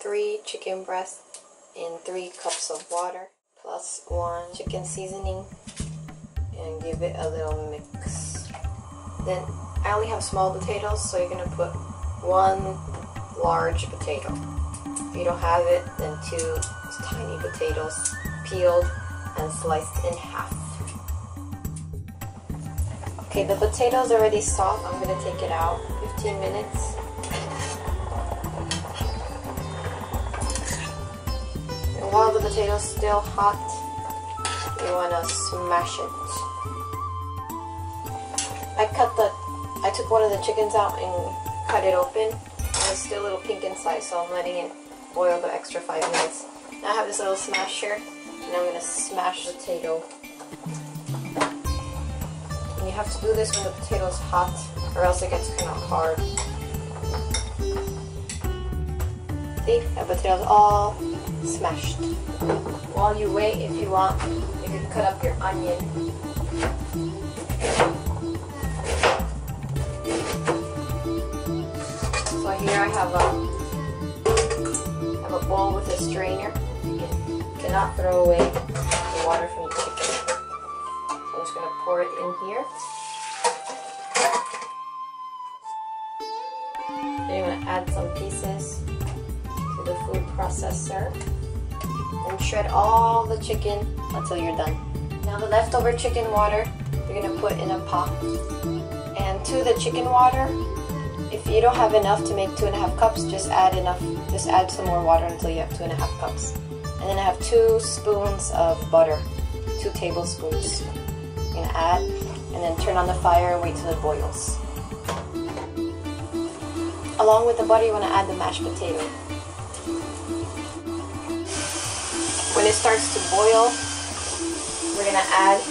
3 chicken breasts in 3 cups of water plus 1 chicken seasoning and give it a little mix. Then I only have small potatoes, so you're gonna put 1 large potato. If you don't have it, then 2 tiny potatoes peeled and sliced in half. Okay, the potatoes already soft. I'm gonna take it out. 15 minutes. And while the potato's still hot, you wanna smash it. I took one of the chickens out and cut it open. It's still a little pink inside, so I'm letting it boil the extra 5 minutes. Now I have this little smasher, and I'm gonna smash the potato. And you have to do this when the potato's hot, or else it gets kind of hard. See, the potato's all smashed. While you wait, if you want, you can cut up your onion. So here I have a bowl with a strainer. You cannot throw away the water from the chicken. So I'm just going to pour it in here. Then you're going to add some pieces to the food processor. And shred all the chicken until you're done. Now the leftover chicken water, you're going to put in a pot. And to the chicken water, if you don't have enough to make 2.5 cups, just add some more water until you have 2.5 cups. And then I have 2 spoons of butter, 2 tablespoons. You're gonna add, and then turn on the fire and wait till it boils. Along with the butter, you wanna add the mashed potato. When it starts to boil, we're gonna add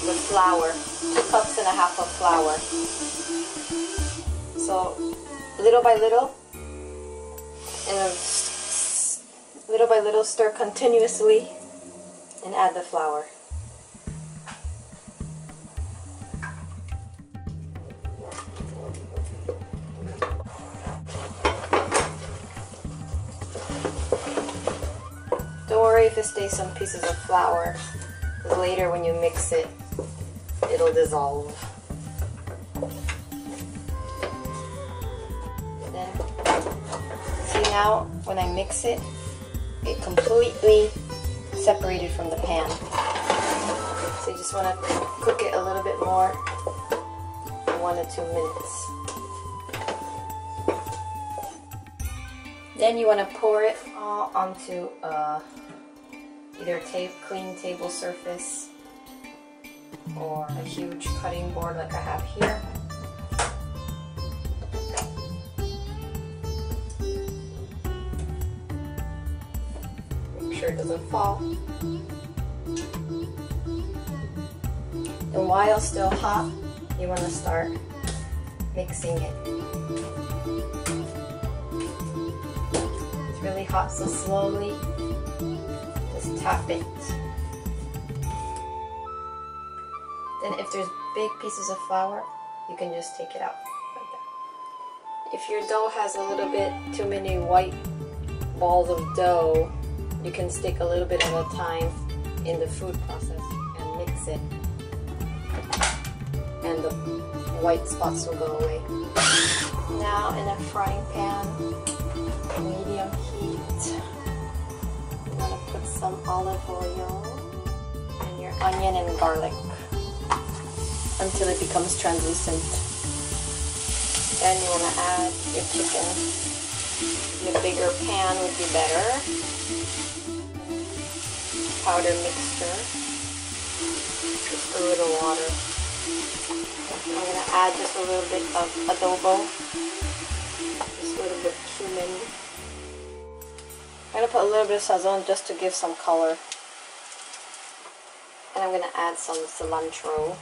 the flour, 2.5 cups of flour. So little by little, stir continuously and add the flour. Don't worry if it stays some pieces of flour, because later when you mix it, it'll dissolve. See now, when I mix it, it completely separated from the pan. So you just want to cook it a little bit more, 1 to 2 minutes. Then you want to pour it all onto either a clean table surface or a huge cutting board like I have here. Sure it doesn't fall. And while still hot, you want to start mixing it. It's really hot, so slowly just tap it. Then if there's big pieces of flour, you can just take it out like that. If your dough has a little bit too many white balls of dough, you can stick a little bit at a time in the food process and mix it, and the white spots will go away. Now in a frying pan, medium heat, you want to put some olive oil and your onion and garlic until it becomes translucent. Then you want to add your chicken. The bigger pan would be better. Powder mixture, just a little water. I'm going to add just a little bit of adobo, just a little bit of cumin. I'm going to put a little bit of sazon just to give some color. And I'm going to add some cilantro,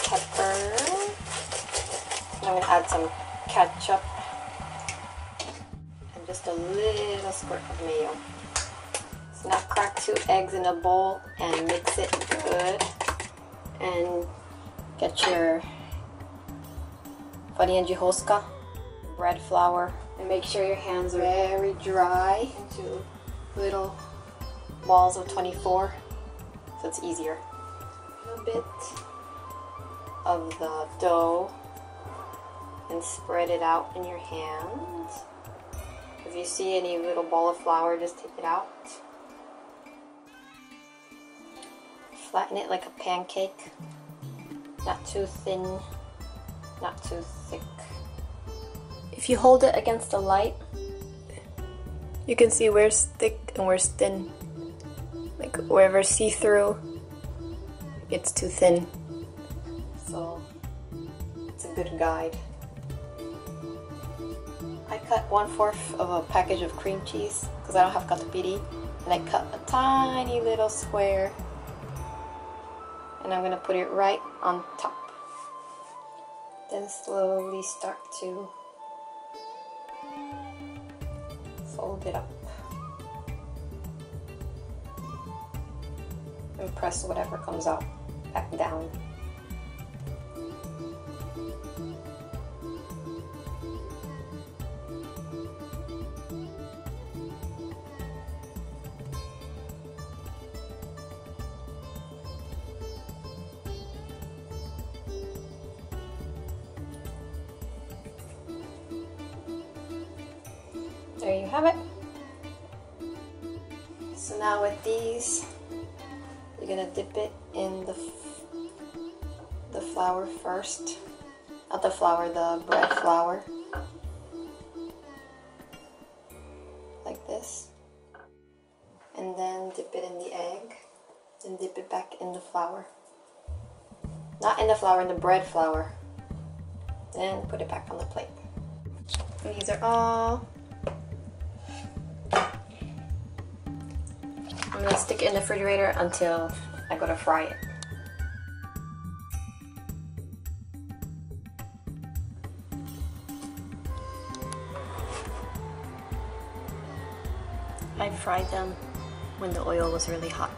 pepper, and I'm going to add some ketchup, and just a little squirt of mayo. Now crack 2 eggs in a bowl and mix it good. And get your farinha de rosca, bread flour. And make sure your hands are very dry into little balls of 24 so it's easier. A little bit of the dough and spread it out in your hands. If you see any little ball of flour, just take it out. Flatten it like a pancake. Not too thin, not too thick. If you hold it against the light, you can see where's thick and where's thin. Like wherever see-through, it's too thin. So it's a good guide. I cut 1/4 of a package of cream cheese because I don't have catupiry, and I cut a tiny little square, and I'm gonna put it right on top. Then slowly start to fold it up and press whatever comes out back down. There you have it. So now with these, you're gonna dip it in the flour first. Not the flour, the bread flour. Like this. And then dip it in the egg. Then dip it back in the flour. Not in the flour, in the bread flour. Then put it back on the plate. And these are all. I'm gonna stick it in the refrigerator until I go to fry it. I fried them when the oil was really hot.